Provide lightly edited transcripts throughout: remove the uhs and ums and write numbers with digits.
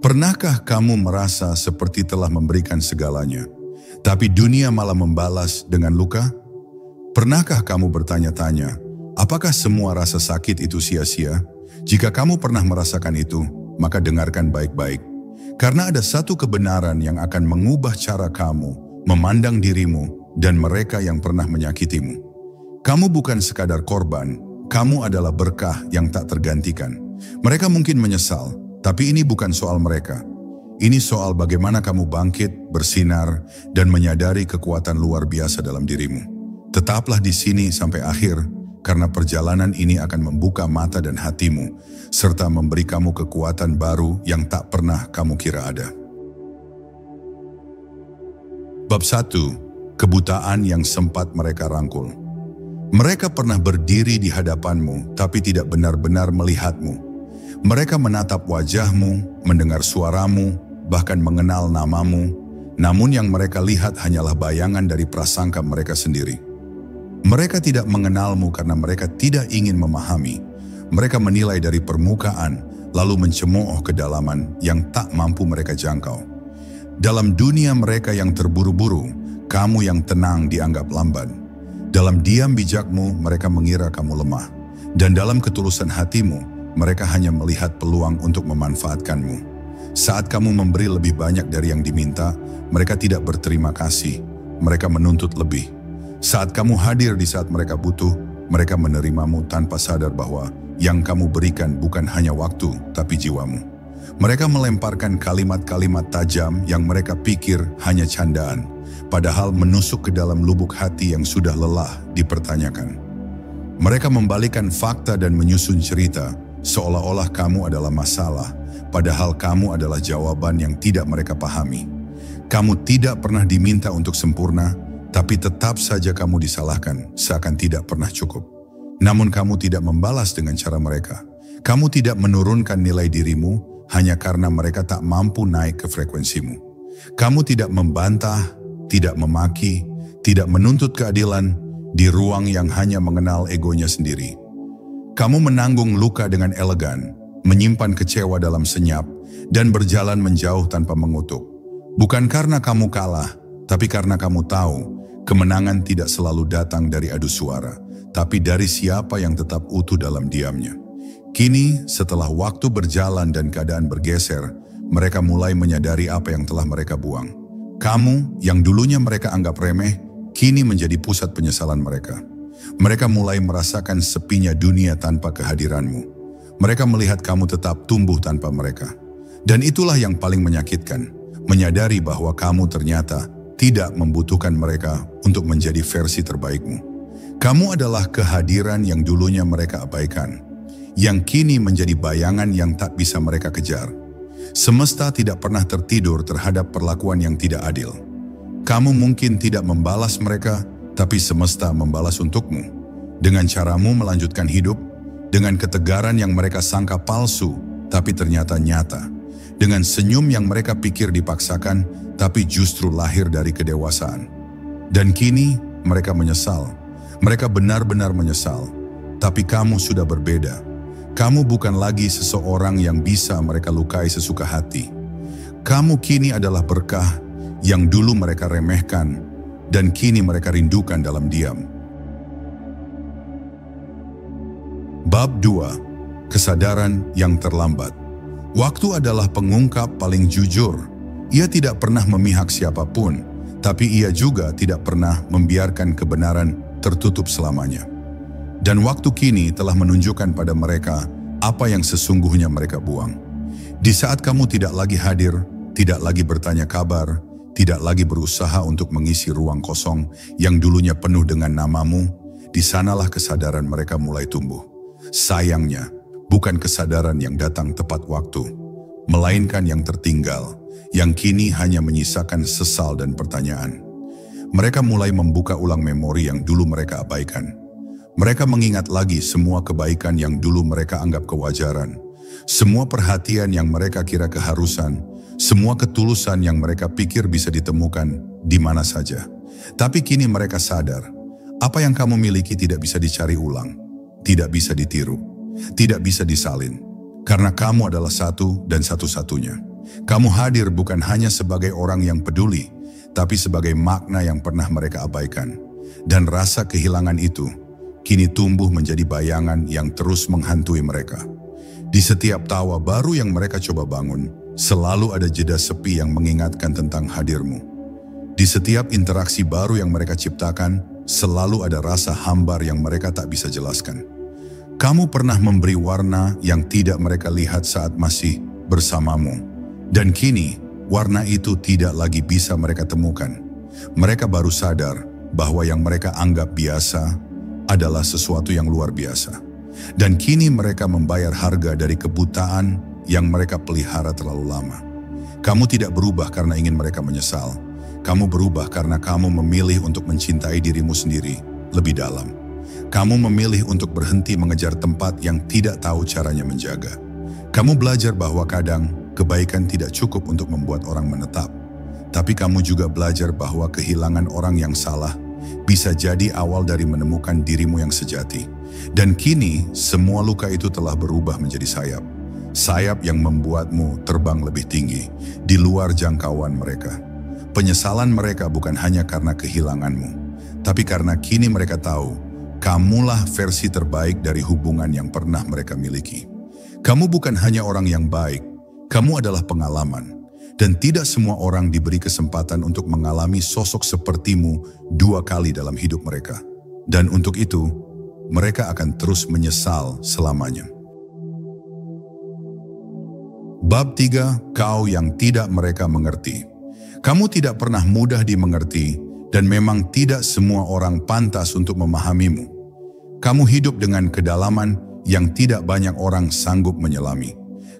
Pernahkah kamu merasa seperti telah memberikan segalanya, tapi dunia malah membalas dengan luka? Pernahkah kamu bertanya-tanya, apakah semua rasa sakit itu sia-sia? Jika kamu pernah merasakan itu, maka dengarkan baik-baik. Karena ada satu kebenaran yang akan mengubah cara kamu memandang dirimu dan mereka yang pernah menyakitimu. Kamu bukan sekadar korban, kamu adalah berkah yang tak tergantikan. Mereka mungkin menyesal, tapi ini bukan soal mereka. Ini soal bagaimana kamu bangkit, bersinar, dan menyadari kekuatan luar biasa dalam dirimu. Tetaplah di sini sampai akhir, karena perjalanan ini akan membuka mata dan hatimu, serta memberi kamu kekuatan baru yang tak pernah kamu kira ada. Bab 1. Kebutaan yang sempat mereka rangkul. Mereka pernah berdiri di hadapanmu, tapi tidak benar-benar melihatmu. Mereka menatap wajahmu, mendengar suaramu, bahkan mengenal namamu, namun yang mereka lihat hanyalah bayangan dari prasangka mereka sendiri. Mereka tidak mengenalmu karena mereka tidak ingin memahami. Mereka menilai dari permukaan, lalu mencemooh kedalaman yang tak mampu mereka jangkau. Dalam dunia mereka yang terburu-buru, kamu yang tenang dianggap lamban. Dalam diam bijakmu, mereka mengira kamu lemah. Dan dalam ketulusan hatimu, mereka hanya melihat peluang untuk memanfaatkanmu. Saat kamu memberi lebih banyak dari yang diminta, mereka tidak berterima kasih. Mereka menuntut lebih. Saat kamu hadir di saat mereka butuh, mereka menerimamu tanpa sadar bahwa yang kamu berikan bukan hanya waktu, tapi jiwamu. Mereka melemparkan kalimat-kalimat tajam yang mereka pikir hanya candaan, padahal menusuk ke dalam lubuk hati yang sudah lelah dipertanyakan. Mereka membalikan fakta dan menyusun cerita, seolah-olah kamu adalah masalah, padahal kamu adalah jawaban yang tidak mereka pahami. Kamu tidak pernah diminta untuk sempurna, tapi tetap saja kamu disalahkan, seakan tidak pernah cukup. Namun kamu tidak membalas dengan cara mereka. Kamu tidak menurunkan nilai dirimu, hanya karena mereka tak mampu naik ke frekuensimu. Kamu tidak membantah, tidak memaki, tidak menuntut keadilan di ruang yang hanya mengenal egonya sendiri. Kamu menanggung luka dengan elegan, menyimpan kecewa dalam senyap, dan berjalan menjauh tanpa mengutuk. Bukan karena kamu kalah, tapi karena kamu tahu, kemenangan tidak selalu datang dari adu suara, tapi dari siapa yang tetap utuh dalam diamnya. Kini, setelah waktu berjalan dan keadaan bergeser, mereka mulai menyadari apa yang telah mereka buang. Kamu, yang dulunya mereka anggap remeh, kini menjadi pusat penyesalan mereka. Mereka mulai merasakan sepinya dunia tanpa kehadiranmu. Mereka melihat kamu tetap tumbuh tanpa mereka. Dan itulah yang paling menyakitkan, menyadari bahwa kamu ternyata tidak membutuhkan mereka untuk menjadi versi terbaikmu. Kamu adalah kehadiran yang dulunya mereka abaikan, yang kini menjadi bayangan yang tak bisa mereka kejar. Semesta tidak pernah tertidur terhadap perlakuan yang tidak adil. Kamu mungkin tidak membalas mereka, tapi semesta membalas untukmu. Dengan caramu melanjutkan hidup, dengan ketegaran yang mereka sangka palsu, tapi ternyata nyata. Dengan senyum yang mereka pikir dipaksakan, tapi justru lahir dari kedewasaan. Dan kini mereka menyesal. Mereka benar-benar menyesal. Tapi kamu sudah berbeda. Kamu bukan lagi seseorang yang bisa mereka lukai sesuka hati. Kamu kini adalah berkah yang dulu mereka remehkan dan kini mereka rindukan dalam diam. Bab 2. Kesadaran yang terlambat. Waktu adalah pengungkap paling jujur. Ia tidak pernah memihak siapapun, tapi ia juga tidak pernah membiarkan kebenaran tertutup selamanya. Dan waktu kini telah menunjukkan pada mereka apa yang sesungguhnya mereka buang. Di saat kamu tidak lagi hadir, tidak lagi bertanya kabar, tidak lagi berusaha untuk mengisi ruang kosong yang dulunya penuh dengan namamu, di sanalah kesadaran mereka mulai tumbuh. Sayangnya, bukan kesadaran yang datang tepat waktu, melainkan yang tertinggal, yang kini hanya menyisakan sesal dan pertanyaan. Mereka mulai membuka ulang memori yang dulu mereka abaikan. Mereka mengingat lagi semua kebaikan yang dulu mereka anggap kewajaran, semua perhatian yang mereka kira keharusan, semua ketulusan yang mereka pikir bisa ditemukan di mana saja. Tapi kini mereka sadar, apa yang kamu miliki tidak bisa dicari ulang, tidak bisa ditiru, tidak bisa disalin, karena kamu adalah satu dan satu-satunya. Kamu hadir bukan hanya sebagai orang yang peduli, tapi sebagai makna yang pernah mereka abaikan. Dan rasa kehilangan itu kini tumbuh menjadi bayangan yang terus menghantui mereka. Di setiap tawa baru yang mereka coba bangun, selalu ada jeda sepi yang mengingatkan tentang hadirmu. Di setiap interaksi baru yang mereka ciptakan, selalu ada rasa hambar yang mereka tak bisa jelaskan. Kamu pernah memberi warna yang tidak mereka lihat saat masih bersamamu. Dan kini, warna itu tidak lagi bisa mereka temukan. Mereka baru sadar bahwa yang mereka anggap biasa adalah sesuatu yang luar biasa. Dan kini mereka membayar harga dari kebutaan yang mereka pelihara terlalu lama. Kamu tidak berubah karena ingin mereka menyesal. Kamu berubah karena kamu memilih untuk mencintai dirimu sendiri lebih dalam. Kamu memilih untuk berhenti mengejar tempat yang tidak tahu caranya menjaga. Kamu belajar bahwa kadang kebaikan tidak cukup untuk membuat orang menetap. Tapi kamu juga belajar bahwa kehilangan orang yang salah bisa jadi awal dari menemukan dirimu yang sejati. Dan kini semua luka itu telah berubah menjadi sayap. Sayap yang membuatmu terbang lebih tinggi, di luar jangkauan mereka. Penyesalan mereka bukan hanya karena kehilanganmu, tapi karena kini mereka tahu, kamulah versi terbaik dari hubungan yang pernah mereka miliki. Kamu bukan hanya orang yang baik, kamu adalah pengalaman. Dan tidak semua orang diberi kesempatan untuk mengalami sosok sepertimu 2 kali dalam hidup mereka. Dan untuk itu, mereka akan terus menyesal selamanya. Bab 3, kau yang tidak mereka mengerti. Kamu tidak pernah mudah dimengerti, dan memang tidak semua orang pantas untuk memahamimu. Kamu hidup dengan kedalaman yang tidak banyak orang sanggup menyelami.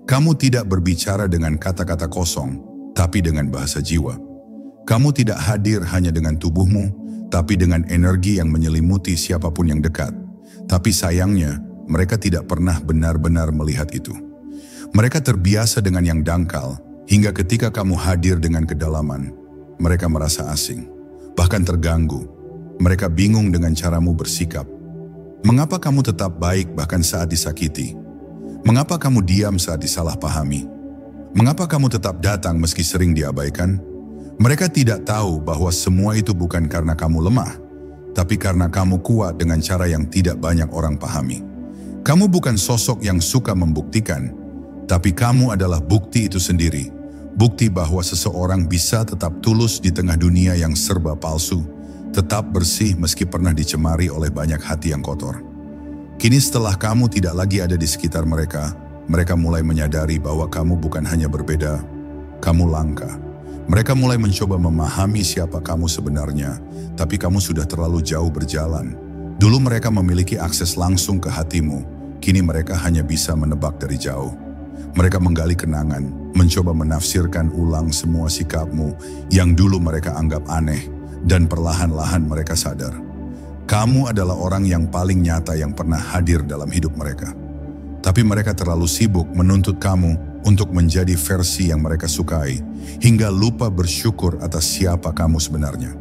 Kamu tidak berbicara dengan kata-kata kosong, tapi dengan bahasa jiwa. Kamu tidak hadir hanya dengan tubuhmu, tapi dengan energi yang menyelimuti siapapun yang dekat. Tapi sayangnya, mereka tidak pernah benar-benar melihat itu. Mereka terbiasa dengan yang dangkal, hingga ketika kamu hadir dengan kedalaman, mereka merasa asing, bahkan terganggu. Mereka bingung dengan caramu bersikap. Mengapa kamu tetap baik bahkan saat disakiti? Mengapa kamu diam saat disalahpahami? Mengapa kamu tetap datang meski sering diabaikan? Mereka tidak tahu bahwa semua itu bukan karena kamu lemah, tapi karena kamu kuat dengan cara yang tidak banyak orang pahami. Kamu bukan sosok yang suka membuktikan, tapi kamu adalah bukti itu sendiri. Bukti bahwa seseorang bisa tetap tulus di tengah dunia yang serba palsu, tetap bersih meski pernah dicemari oleh banyak hati yang kotor. Kini setelah kamu tidak lagi ada di sekitar mereka, mereka mulai menyadari bahwa kamu bukan hanya berbeda, kamu langka. Mereka mulai mencoba memahami siapa kamu sebenarnya, tapi kamu sudah terlalu jauh berjalan. Dulu mereka memiliki akses langsung ke hatimu, kini mereka hanya bisa menebak dari jauh. Mereka menggali kenangan, mencoba menafsirkan ulang semua sikapmu yang dulu mereka anggap aneh, dan perlahan-lahan mereka sadar. Kamu adalah orang yang paling nyata yang pernah hadir dalam hidup mereka. Tapi mereka terlalu sibuk menuntut kamu untuk menjadi versi yang mereka sukai, hingga lupa bersyukur atas siapa kamu sebenarnya.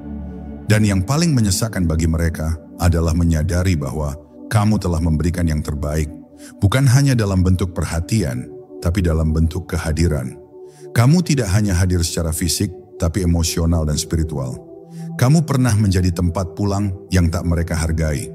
Dan yang paling menyesakan bagi mereka adalah menyadari bahwa kamu telah memberikan yang terbaik, bukan hanya dalam bentuk perhatian, tapi dalam bentuk kehadiran. Kamu tidak hanya hadir secara fisik, tapi emosional dan spiritual. Kamu pernah menjadi tempat pulang yang tak mereka hargai.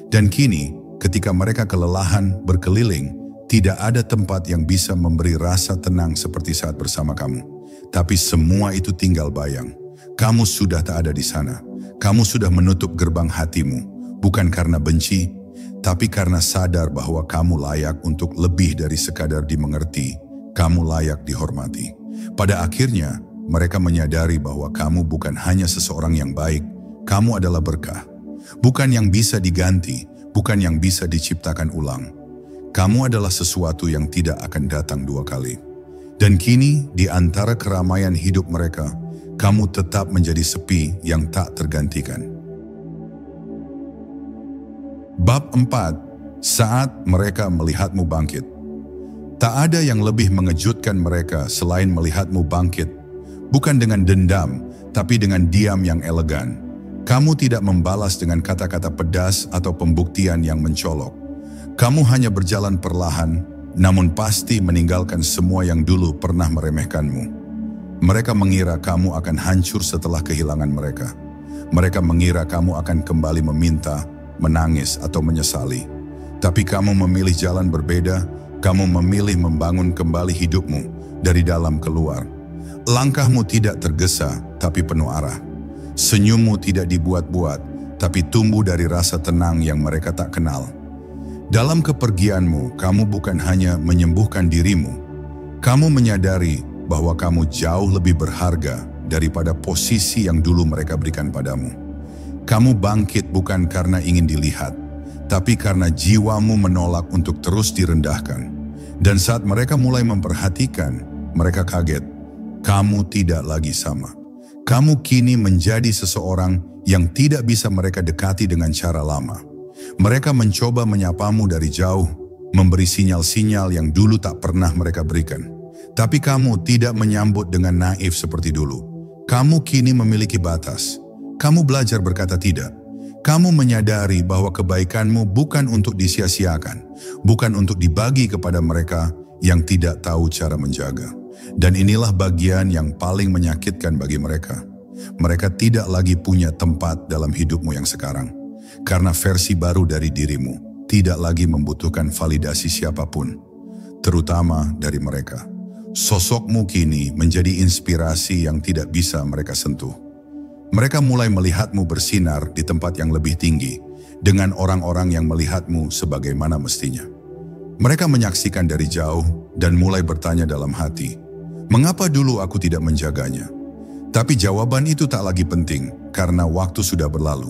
Dan kini, ketika mereka kelelahan berkeliling, tidak ada tempat yang bisa memberi rasa tenang seperti saat bersama kamu. Tapi semua itu tinggal bayang. Kamu sudah tak ada di sana. Kamu sudah menutup gerbang hatimu, bukan karena benci, tapi karena sadar bahwa kamu layak untuk lebih dari sekadar dimengerti. Kamu layak dihormati. Pada akhirnya, mereka menyadari bahwa kamu bukan hanya seseorang yang baik, kamu adalah berkah. Bukan yang bisa diganti, bukan yang bisa diciptakan ulang. Kamu adalah sesuatu yang tidak akan datang 2 kali. Dan kini, di antara keramaian hidup mereka, kamu tetap menjadi sepi yang tak tergantikan. Bab 4, saat mereka melihatmu bangkit. Tak ada yang lebih mengejutkan mereka selain melihatmu bangkit. Bukan dengan dendam, tapi dengan diam yang elegan. Kamu tidak membalas dengan kata-kata pedas atau pembuktian yang mencolok. Kamu hanya berjalan perlahan, namun pasti meninggalkan semua yang dulu pernah meremehkanmu. Mereka mengira kamu akan hancur setelah kehilangan mereka. Mereka mengira kamu akan kembali meminta, menangis, atau menyesali. Tapi kamu memilih jalan berbeda, kamu memilih membangun kembali hidupmu dari dalam keluar. Langkahmu tidak tergesa, tapi penuh arah. Senyummu tidak dibuat-buat, tapi tumbuh dari rasa tenang yang mereka tak kenal. Dalam kepergianmu, kamu bukan hanya menyembuhkan dirimu. Kamu menyadari bahwa kamu jauh lebih berharga daripada posisi yang dulu mereka berikan padamu. Kamu bangkit bukan karena ingin dilihat, tapi karena jiwamu menolak untuk terus direndahkan. Dan saat mereka mulai memperhatikan, mereka kaget. Kamu tidak lagi sama. Kamu kini menjadi seseorang yang tidak bisa mereka dekati dengan cara lama. Mereka mencoba menyapamu dari jauh, memberi sinyal-sinyal yang dulu tak pernah mereka berikan. Tapi kamu tidak menyambut dengan naif seperti dulu. Kamu kini memiliki batas. Kamu belajar berkata tidak. Kamu menyadari bahwa kebaikanmu bukan untuk disia-siakan, bukan untuk dibagi kepada mereka yang tidak tahu cara menjaga. Dan inilah bagian yang paling menyakitkan bagi mereka. Mereka tidak lagi punya tempat dalam hidupmu yang sekarang. Karena versi baru dari dirimu tidak lagi membutuhkan validasi siapapun, terutama dari mereka. Sosokmu kini menjadi inspirasi yang tidak bisa mereka sentuh. Mereka mulai melihatmu bersinar di tempat yang lebih tinggi, dengan orang-orang yang melihatmu sebagaimana mestinya. Mereka menyaksikan dari jauh dan mulai bertanya dalam hati, mengapa dulu aku tidak menjaganya? Tapi jawaban itu tak lagi penting, karena waktu sudah berlalu.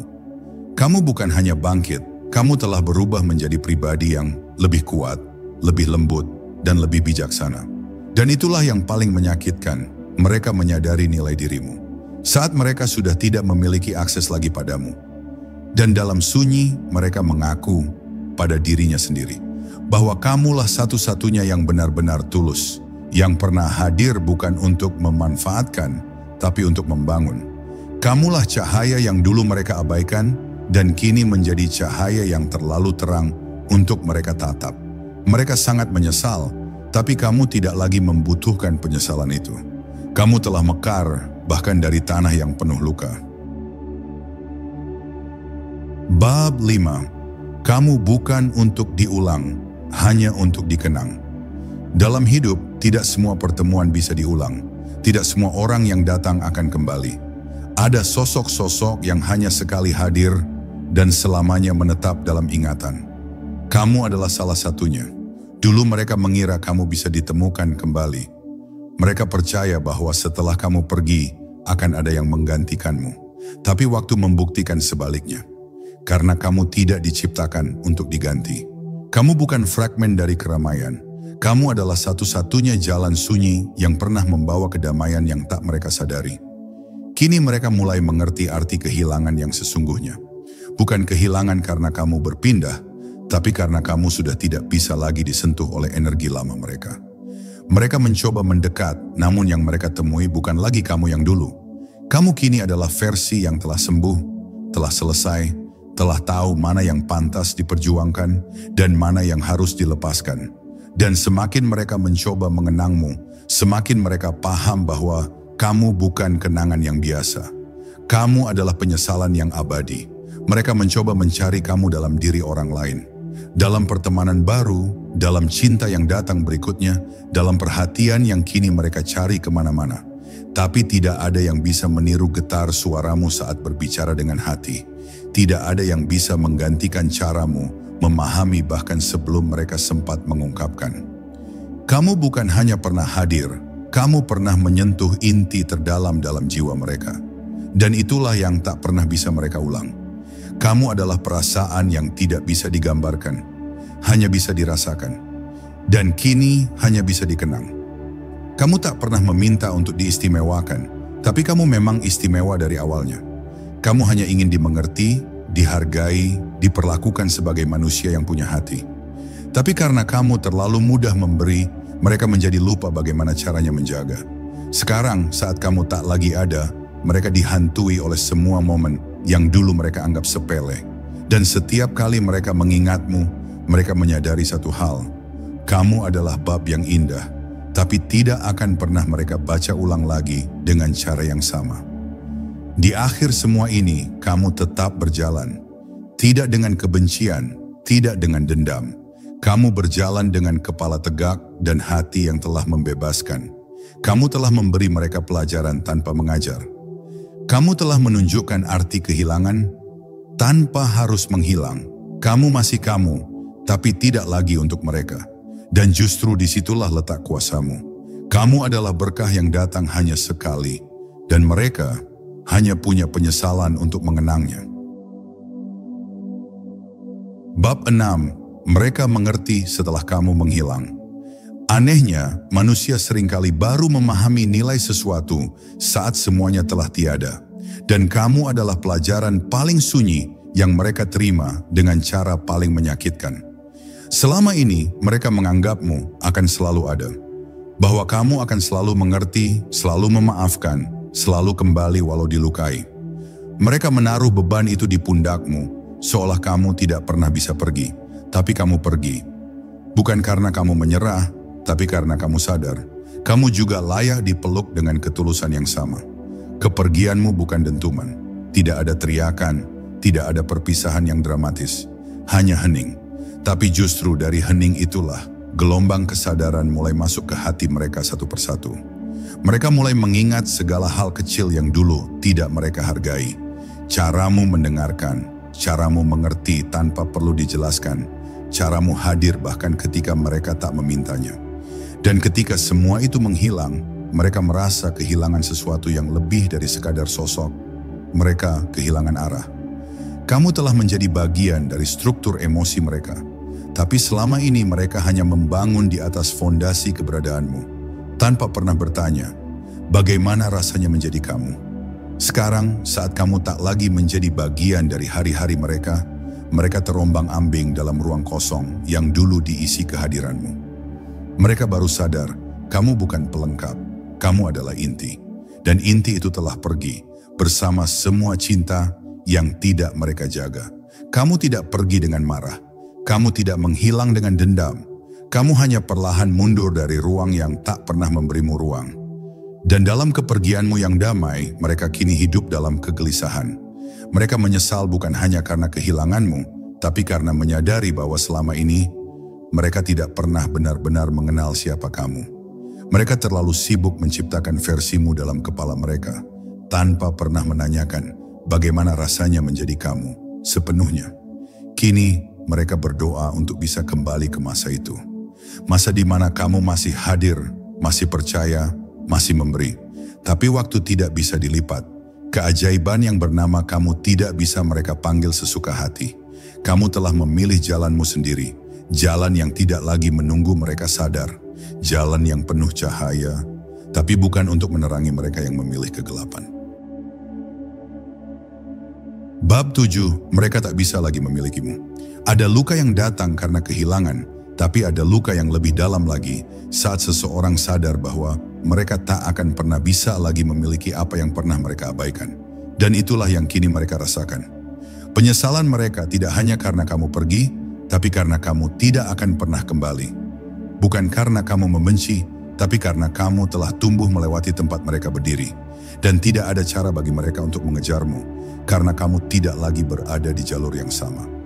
Kamu bukan hanya bangkit, kamu telah berubah menjadi pribadi yang lebih kuat, lebih lembut, dan lebih bijaksana. Dan itulah yang paling menyakitkan, mereka menyadari nilai dirimu. Saat mereka sudah tidak memiliki akses lagi padamu. Dan dalam sunyi mereka mengaku pada dirinya sendiri bahwa kamulah satu-satunya yang benar-benar tulus, yang pernah hadir bukan untuk memanfaatkan, tapi untuk membangun. Kamulah cahaya yang dulu mereka abaikan dan kini menjadi cahaya yang terlalu terang untuk mereka tatap. Mereka sangat menyesal, tapi kamu tidak lagi membutuhkan penyesalan itu. Kamu telah mekar, bahkan dari tanah yang penuh luka. Bab 5. Kamu bukan untuk diulang, hanya untuk dikenang. Dalam hidup, tidak semua pertemuan bisa diulang. Tidak semua orang yang datang akan kembali. Ada sosok-sosok yang hanya sekali hadir dan selamanya menetap dalam ingatan. Kamu adalah salah satunya. Dulu mereka mengira kamu bisa ditemukan kembali. Mereka percaya bahwa setelah kamu pergi, akan ada yang menggantikanmu. Tapi waktu membuktikan sebaliknya. Karena kamu tidak diciptakan untuk diganti. Kamu bukan fragmen dari keramaian. Kamu adalah satu-satunya jalan sunyi yang pernah membawa kedamaian yang tak mereka sadari. Kini mereka mulai mengerti arti kehilangan yang sesungguhnya. Bukan kehilangan karena kamu berpindah, tapi karena kamu sudah tidak bisa lagi disentuh oleh energi lama mereka. Mereka mencoba mendekat, namun yang mereka temui bukan lagi kamu yang dulu. Kamu kini adalah versi yang telah sembuh, telah selesai, telah tahu mana yang pantas diperjuangkan dan mana yang harus dilepaskan. Dan semakin mereka mencoba mengenangmu, semakin mereka paham bahwa kamu bukan kenangan yang biasa. Kamu adalah penyesalan yang abadi. Mereka mencoba mencari kamu dalam diri orang lain. Dalam pertemanan baru, dalam cinta yang datang berikutnya, dalam perhatian yang kini mereka cari kemana-mana. Tapi tidak ada yang bisa meniru getar suaramu saat berbicara dengan hati. Tidak ada yang bisa menggantikan caramu, memahami bahkan sebelum mereka sempat mengungkapkan. Kamu bukan hanya pernah hadir, kamu pernah menyentuh inti terdalam dalam jiwa mereka. Dan itulah yang tak pernah bisa mereka ulang. Kamu adalah perasaan yang tidak bisa digambarkan, hanya bisa dirasakan, dan kini hanya bisa dikenang. Kamu tak pernah meminta untuk diistimewakan, tapi kamu memang istimewa dari awalnya. Kamu hanya ingin dimengerti, dihargai, diperlakukan sebagai manusia yang punya hati. Tapi karena kamu terlalu mudah memberi, mereka menjadi lupa bagaimana caranya menjaga. Sekarang saat kamu tak lagi ada, mereka dihantui oleh semua momen yang dulu mereka anggap sepele. Dan setiap kali mereka mengingatmu, mereka menyadari satu hal. Kamu adalah bab yang indah, tapi tidak akan pernah mereka baca ulang lagi dengan cara yang sama. Di akhir semua ini, kamu tetap berjalan. Tidak dengan kebencian, tidak dengan dendam. Kamu berjalan dengan kepala tegak dan hati yang telah membebaskan. Kamu telah memberi mereka pelajaran tanpa mengajar. Kamu telah menunjukkan arti kehilangan tanpa harus menghilang. Kamu masih kamu, tapi tidak lagi untuk mereka. Dan justru disitulah letak kuasamu. Kamu adalah berkah yang datang hanya sekali, dan mereka hanya punya penyesalan untuk mengenangnya. Bab 6. Mereka mengerti setelah kamu menghilang. Anehnya, manusia seringkali baru memahami nilai sesuatu saat semuanya telah tiada. Dan kamu adalah pelajaran paling sunyi yang mereka terima dengan cara paling menyakitkan. Selama ini, mereka menganggapmu akan selalu ada. Bahwa kamu akan selalu mengerti, selalu memaafkan, selalu kembali walau dilukai. Mereka menaruh beban itu di pundakmu, seolah kamu tidak pernah bisa pergi. Tapi kamu pergi. Bukan karena kamu menyerah, tapi karena kamu sadar. Kamu juga layak dipeluk dengan ketulusan yang sama. Kepergianmu bukan dentuman. Tidak ada teriakan, tidak ada perpisahan yang dramatis. Hanya hening. Tapi justru dari hening itulah gelombang kesadaran mulai masuk ke hati mereka satu persatu. Mereka mulai mengingat segala hal kecil yang dulu tidak mereka hargai. Caramu mendengarkan, caramu mengerti tanpa perlu dijelaskan, caramu hadir bahkan ketika mereka tak memintanya. Dan ketika semua itu menghilang, mereka merasa kehilangan sesuatu yang lebih dari sekadar sosok. Mereka kehilangan arah. Kamu telah menjadi bagian dari struktur emosi mereka. Tapi selama ini mereka hanya membangun di atas fondasi keberadaanmu, tanpa pernah bertanya, bagaimana rasanya menjadi kamu? Sekarang, saat kamu tak lagi menjadi bagian dari hari-hari mereka, mereka terombang-ambing dalam ruang kosong yang dulu diisi kehadiranmu. Mereka baru sadar, kamu bukan pelengkap, kamu adalah inti. Dan inti itu telah pergi, bersama semua cinta yang tidak mereka jaga. Kamu tidak pergi dengan marah. Kamu tidak menghilang dengan dendam. Kamu hanya perlahan mundur dari ruang yang tak pernah memberimu ruang. Dan dalam kepergianmu yang damai, mereka kini hidup dalam kegelisahan. Mereka menyesal bukan hanya karena kehilanganmu, tapi karena menyadari bahwa selama ini, mereka tidak pernah benar-benar mengenal siapa kamu. Mereka terlalu sibuk menciptakan versimu dalam kepala mereka, tanpa pernah menanyakan bagaimana rasanya menjadi kamu sepenuhnya. Kini, mereka berdoa untuk bisa kembali ke masa itu. Masa di mana kamu masih hadir, masih percaya, masih memberi. Tapi waktu tidak bisa dilipat. Keajaiban yang bernama kamu tidak bisa mereka panggil sesuka hati. Kamu telah memilih jalanmu sendiri. Jalan yang tidak lagi menunggu mereka sadar. Jalan yang penuh cahaya, tapi bukan untuk menerangi mereka yang memilih kegelapan. Bab 7, mereka tak bisa lagi memilikimu. Ada luka yang datang karena kehilangan, tapi ada luka yang lebih dalam lagi saat seseorang sadar bahwa mereka tak akan pernah bisa lagi memiliki apa yang pernah mereka abaikan. Dan itulah yang kini mereka rasakan. Penyesalan mereka tidak hanya karena kamu pergi, tapi karena kamu tidak akan pernah kembali. Bukan karena kamu membenci, tapi karena kamu telah tumbuh melewati tempat mereka berdiri. Dan tidak ada cara bagi mereka untuk mengejarmu, karena kamu tidak lagi berada di jalur yang sama.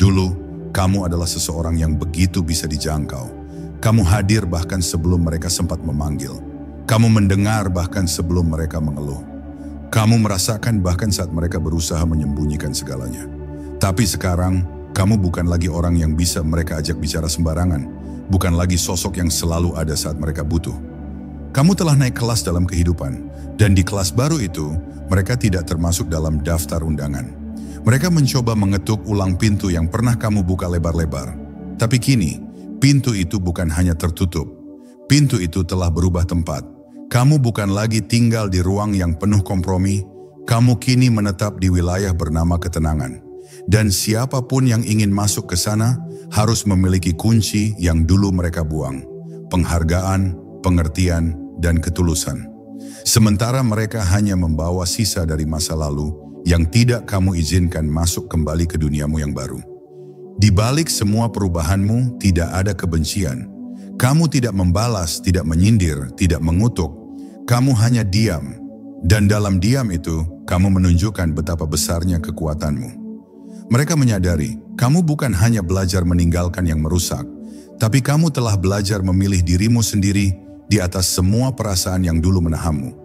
Dulu, kamu adalah seseorang yang begitu bisa dijangkau. Kamu hadir bahkan sebelum mereka sempat memanggil. Kamu mendengar bahkan sebelum mereka mengeluh. Kamu merasakan bahkan saat mereka berusaha menyembunyikan segalanya. Tapi sekarang, kamu bukan lagi orang yang bisa mereka ajak bicara sembarangan. Bukan lagi sosok yang selalu ada saat mereka butuh. Kamu telah naik kelas dalam kehidupan. Dan di kelas baru itu, mereka tidak termasuk dalam daftar undangan. Mereka mencoba mengetuk ulang pintu yang pernah kamu buka lebar-lebar. Tapi kini, pintu itu bukan hanya tertutup. Pintu itu telah berubah tempat. Kamu bukan lagi tinggal di ruang yang penuh kompromi. Kamu kini menetap di wilayah bernama ketenangan. Dan siapapun yang ingin masuk ke sana harus memiliki kunci yang dulu mereka buang. Penghargaan, pengertian, dan ketulusan. Sementara mereka hanya membawa sisa dari masa lalu yang tidak kamu izinkan masuk kembali ke duniamu yang baru. Di balik semua perubahanmu tidak ada kebencian. Kamu tidak membalas, tidak menyindir, tidak mengutuk. Kamu hanya diam. Dan dalam diam itu, kamu menunjukkan betapa besarnya kekuatanmu. Mereka menyadari, kamu bukan hanya belajar meninggalkan yang merusak, tapi kamu telah belajar memilih dirimu sendiri di atas semua perasaan yang dulu menahanmu.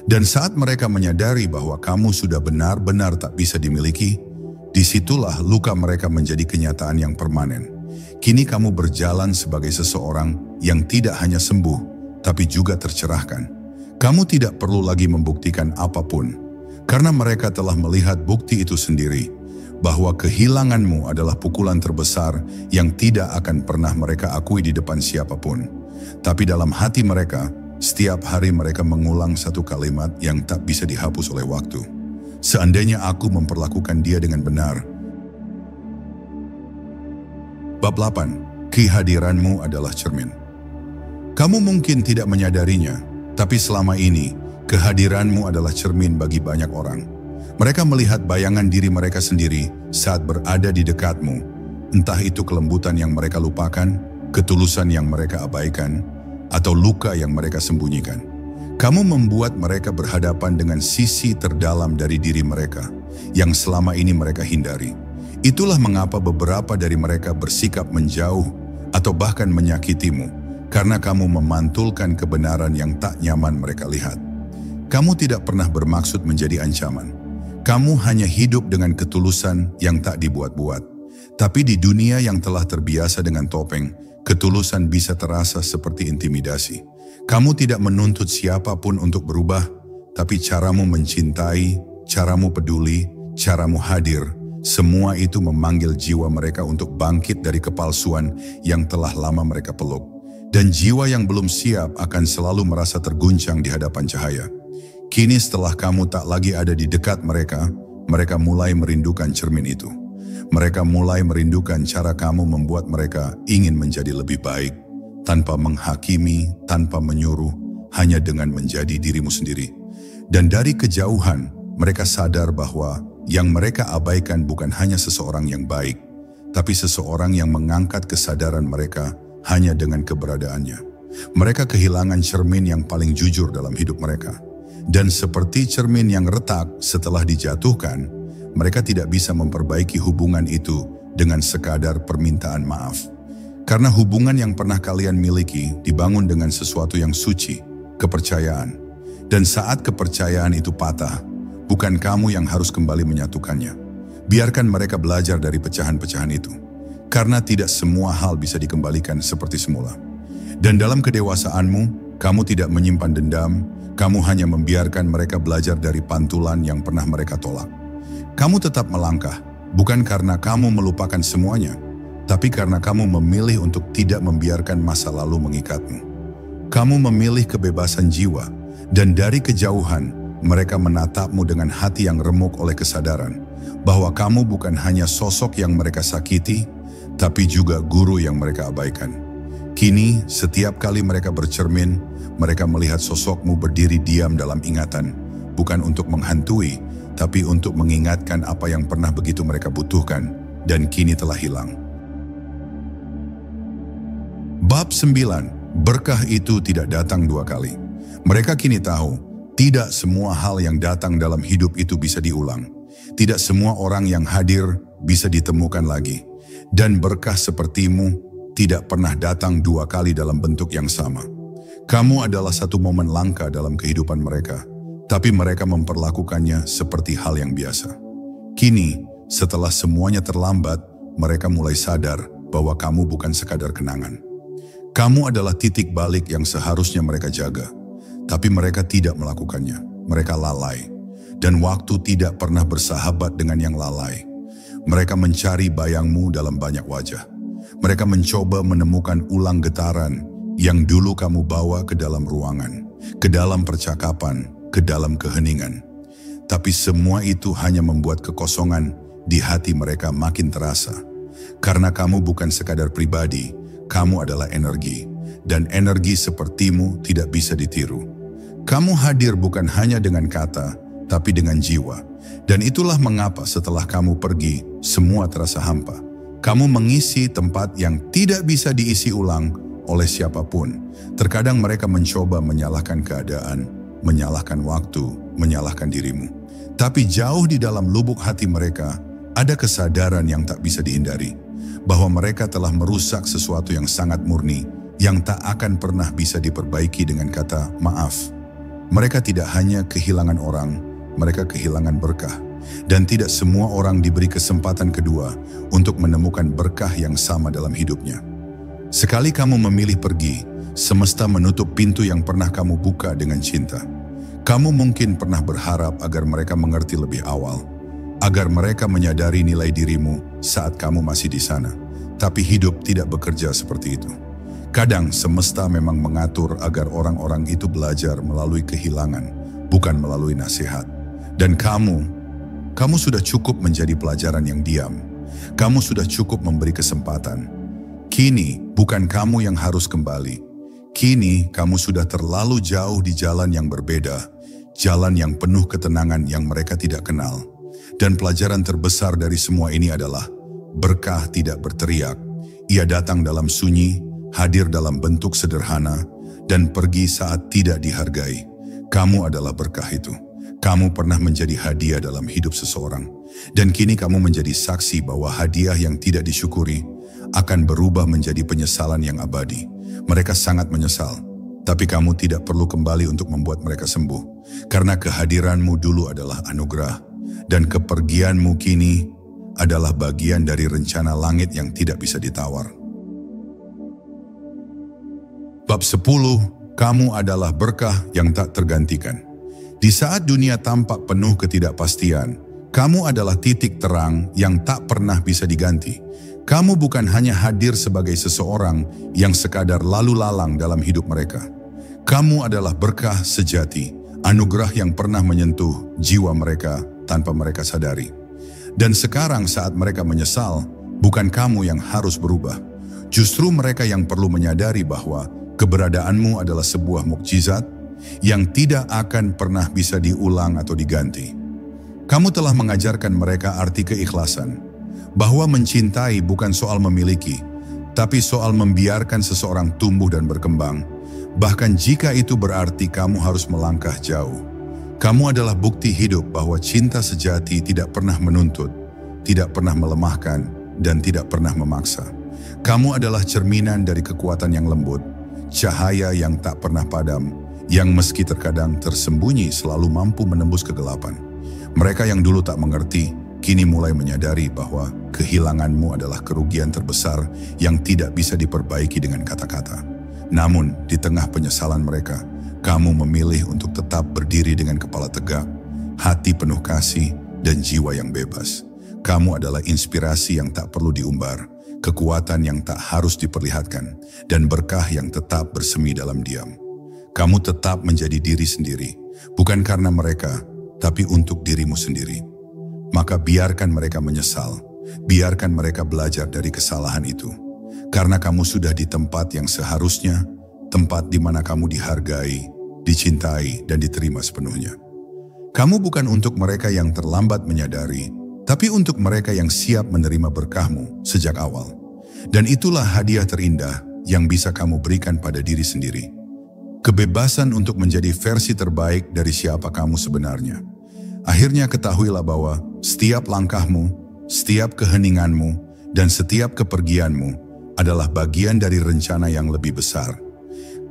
Dan saat mereka menyadari bahwa kamu sudah benar-benar tak bisa dimiliki, disitulah luka mereka menjadi kenyataan yang permanen. Kini kamu berjalan sebagai seseorang yang tidak hanya sembuh, tapi juga tercerahkan. Kamu tidak perlu lagi membuktikan apapun, karena mereka telah melihat bukti itu sendiri, bahwa kehilanganmu adalah pukulan terbesar yang tidak akan pernah mereka akui di depan siapapun. Tapi dalam hati mereka, setiap hari mereka mengulang satu kalimat yang tak bisa dihapus oleh waktu. Seandainya aku memperlakukan dia dengan benar. Bab 8. Kehadiranmu adalah cermin. Kamu mungkin tidak menyadarinya, tapi selama ini, kehadiranmu adalah cermin bagi banyak orang. Mereka melihat bayangan diri mereka sendiri saat berada di dekatmu, entah itu kelembutan yang mereka lupakan, ketulusan yang mereka abaikan, atau luka yang mereka sembunyikan. Kamu membuat mereka berhadapan dengan sisi terdalam dari diri mereka, yang selama ini mereka hindari. Itulah mengapa beberapa dari mereka bersikap menjauh atau bahkan menyakitimu, karena kamu memantulkan kebenaran yang tak nyaman mereka lihat. Kamu tidak pernah bermaksud menjadi ancaman. Kamu hanya hidup dengan ketulusan yang tak dibuat-buat. Tapi di dunia yang telah terbiasa dengan topeng, ketulusan bisa terasa seperti intimidasi. Kamu tidak menuntut siapapun untuk berubah, tapi caramu mencintai, caramu peduli, caramu hadir, semua itu memanggil jiwa mereka untuk bangkit dari kepalsuan yang telah lama mereka peluk. Dan jiwa yang belum siap akan selalu merasa terguncang di hadapan cahaya. Kini setelah kamu tak lagi ada di dekat mereka, mereka mulai merindukan cermin itu. Mereka mulai merindukan cara kamu membuat mereka ingin menjadi lebih baik, tanpa menghakimi, tanpa menyuruh, hanya dengan menjadi dirimu sendiri. Dan dari kejauhan, mereka sadar bahwa yang mereka abaikan bukan hanya seseorang yang baik, tapi seseorang yang mengangkat kesadaran mereka hanya dengan keberadaannya. Mereka kehilangan cermin yang paling jujur dalam hidup mereka. Dan seperti cermin yang retak setelah dijatuhkan, mereka tidak bisa memperbaiki hubungan itu dengan sekadar permintaan maaf. Karena hubungan yang pernah kalian miliki dibangun dengan sesuatu yang suci, kepercayaan. Dan saat kepercayaan itu patah, bukan kamu yang harus kembali menyatukannya. Biarkan mereka belajar dari pecahan-pecahan itu. Karena tidak semua hal bisa dikembalikan seperti semula. Dan dalam kedewasaanmu, kamu tidak menyimpan dendam. Kamu hanya membiarkan mereka belajar dari pantulan yang pernah mereka tolak. Kamu tetap melangkah, bukan karena kamu melupakan semuanya, tapi karena kamu memilih untuk tidak membiarkan masa lalu mengikatmu. Kamu memilih kebebasan jiwa, dan dari kejauhan, mereka menatapmu dengan hati yang remuk oleh kesadaran, bahwa kamu bukan hanya sosok yang mereka sakiti, tapi juga guru yang mereka abaikan. Kini, setiap kali mereka bercermin, mereka melihat sosokmu berdiri diam dalam ingatan, bukan untuk menghantui, tapi untuk mengingatkan apa yang pernah begitu mereka butuhkan, dan kini telah hilang. Bab 9. Berkah itu tidak datang dua kali. Mereka kini tahu, tidak semua hal yang datang dalam hidup itu bisa diulang. Tidak semua orang yang hadir bisa ditemukan lagi. Dan berkah sepertimu tidak pernah datang dua kali dalam bentuk yang sama. Kamu adalah satu momen langka dalam kehidupan mereka, tapi mereka memperlakukannya seperti hal yang biasa. Kini, setelah semuanya terlambat, mereka mulai sadar bahwa kamu bukan sekadar kenangan. Kamu adalah titik balik yang seharusnya mereka jaga, tapi mereka tidak melakukannya. Mereka lalai, dan waktu tidak pernah bersahabat dengan yang lalai. Mereka mencari bayangmu dalam banyak wajah. Mereka mencoba menemukan ulang getaran yang dulu kamu bawa ke dalam ruangan, ke dalam percakapan, ke dalam keheningan. Tapi semua itu hanya membuat kekosongan di hati mereka makin terasa. Karena kamu bukan sekadar pribadi, kamu adalah energi. Dan energi sepertimu tidak bisa ditiru. Kamu hadir bukan hanya dengan kata, tapi dengan jiwa. Dan itulah mengapa setelah kamu pergi, semua terasa hampa. Kamu mengisi tempat yang tidak bisa diisi ulang, oleh siapapun. Terkadang mereka mencoba menyalahkan keadaan, menyalahkan waktu, menyalahkan dirimu. Tapi jauh di dalam lubuk hati mereka, ada kesadaran yang tak bisa dihindari, bahwa mereka telah merusak sesuatu yang sangat murni, yang tak akan pernah bisa diperbaiki dengan kata maaf. Mereka tidak hanya kehilangan orang, mereka kehilangan berkah. Dan tidak semua orang diberi kesempatan kedua untuk menemukan berkah yang sama dalam hidupnya. Sekali kamu memilih pergi, semesta menutup pintu yang pernah kamu buka dengan cinta. Kamu mungkin pernah berharap agar mereka mengerti lebih awal, agar mereka menyadari nilai dirimu saat kamu masih di sana. Tapi hidup tidak bekerja seperti itu. Kadang semesta memang mengatur agar orang-orang itu belajar melalui kehilangan, bukan melalui nasihat. Dan kamu sudah cukup menjadi pelajaran yang diam. Kamu sudah cukup memberi kesempatan. Kini bukan kamu yang harus kembali. Kini kamu sudah terlalu jauh di jalan yang berbeda, jalan yang penuh ketenangan yang mereka tidak kenal. Dan pelajaran terbesar dari semua ini adalah berkah tidak berteriak. Ia datang dalam sunyi, hadir dalam bentuk sederhana, dan pergi saat tidak dihargai. Kamu adalah berkah itu. Kamu pernah menjadi hadiah dalam hidup seseorang. Dan kini kamu menjadi saksi bahwa hadiah yang tidak disyukuri akan berubah menjadi penyesalan yang abadi. Mereka sangat menyesal, tapi kamu tidak perlu kembali untuk membuat mereka sembuh. Karena kehadiranmu dulu adalah anugerah, dan kepergianmu kini adalah bagian dari rencana langit yang tidak bisa ditawar. Bab 10, kamu adalah berkah yang tak tergantikan. Di saat dunia tampak penuh ketidakpastian, kamu adalah titik terang yang tak pernah bisa diganti. Kamu bukan hanya hadir sebagai seseorang yang sekadar lalu lalang dalam hidup mereka. Kamu adalah berkah sejati, anugerah yang pernah menyentuh jiwa mereka tanpa mereka sadari. Dan sekarang saat mereka menyesal, bukan kamu yang harus berubah. Justru mereka yang perlu menyadari bahwa keberadaanmu adalah sebuah mukjizat yang tidak akan pernah bisa diulang atau diganti. Kamu telah mengajarkan mereka arti keikhlasan, bahwa mencintai bukan soal memiliki, tapi soal membiarkan seseorang tumbuh dan berkembang, bahkan jika itu berarti kamu harus melangkah jauh. Kamu adalah bukti hidup bahwa cinta sejati tidak pernah menuntut, tidak pernah melemahkan, dan tidak pernah memaksa. Kamu adalah cerminan dari kekuatan yang lembut, cahaya yang tak pernah padam, yang meski terkadang tersembunyi selalu mampu menembus kegelapan. Mereka yang dulu tak mengerti, kini mulai menyadari bahwa kehilanganmu adalah kerugian terbesar yang tidak bisa diperbaiki dengan kata-kata. Namun, di tengah penyesalan mereka, kamu memilih untuk tetap berdiri dengan kepala tegak, hati penuh kasih, dan jiwa yang bebas. Kamu adalah inspirasi yang tak perlu diumbar, kekuatan yang tak harus diperlihatkan, dan berkah yang tetap bersemi dalam diam. Kamu tetap menjadi diri sendiri, bukan karena mereka, tapi untuk dirimu sendiri. Maka biarkan mereka menyesal, biarkan mereka belajar dari kesalahan itu. Karena kamu sudah di tempat yang seharusnya, tempat di mana kamu dihargai, dicintai, dan diterima sepenuhnya. Kamu bukan untuk mereka yang terlambat menyadari, tapi untuk mereka yang siap menerima berkahmu sejak awal. Dan itulah hadiah terindah yang bisa kamu berikan pada diri sendiri. Kebebasan untuk menjadi versi terbaik dari siapa kamu sebenarnya. Akhirnya ketahuilah bahwa setiap langkahmu, setiap keheninganmu, dan setiap kepergianmu adalah bagian dari rencana yang lebih besar.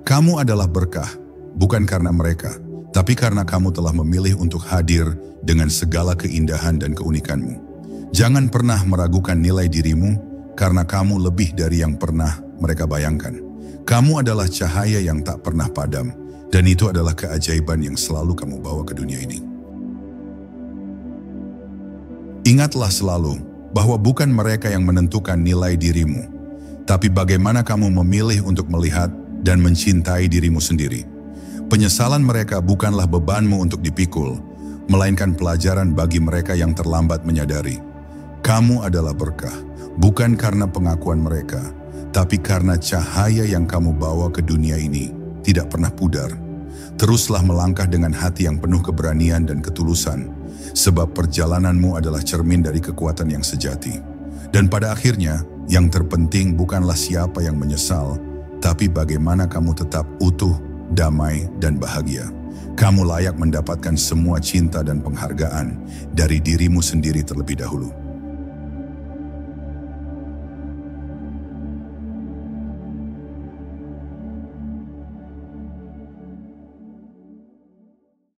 Kamu adalah berkah, bukan karena mereka, tapi karena kamu telah memilih untuk hadir dengan segala keindahan dan keunikanmu. Jangan pernah meragukan nilai dirimu, karena kamu lebih dari yang pernah mereka bayangkan. Kamu adalah cahaya yang tak pernah padam, dan itu adalah keajaiban yang selalu kamu bawa ke dunia ini. Ingatlah selalu bahwa bukan mereka yang menentukan nilai dirimu, tapi bagaimana kamu memilih untuk melihat dan mencintai dirimu sendiri. Penyesalan mereka bukanlah bebanmu untuk dipikul, melainkan pelajaran bagi mereka yang terlambat menyadari. Kamu adalah berkah, bukan karena pengakuan mereka, tapi karena cahaya yang kamu bawa ke dunia ini tidak pernah pudar. Teruslah melangkah dengan hati yang penuh keberanian dan ketulusan, sebab perjalananmu adalah cermin dari kekuatan yang sejati. Dan pada akhirnya, yang terpenting bukanlah siapa yang menyesal, tapi bagaimana kamu tetap utuh, damai, dan bahagia. Kamu layak mendapatkan semua cinta dan penghargaan dari dirimu sendiri terlebih dahulu.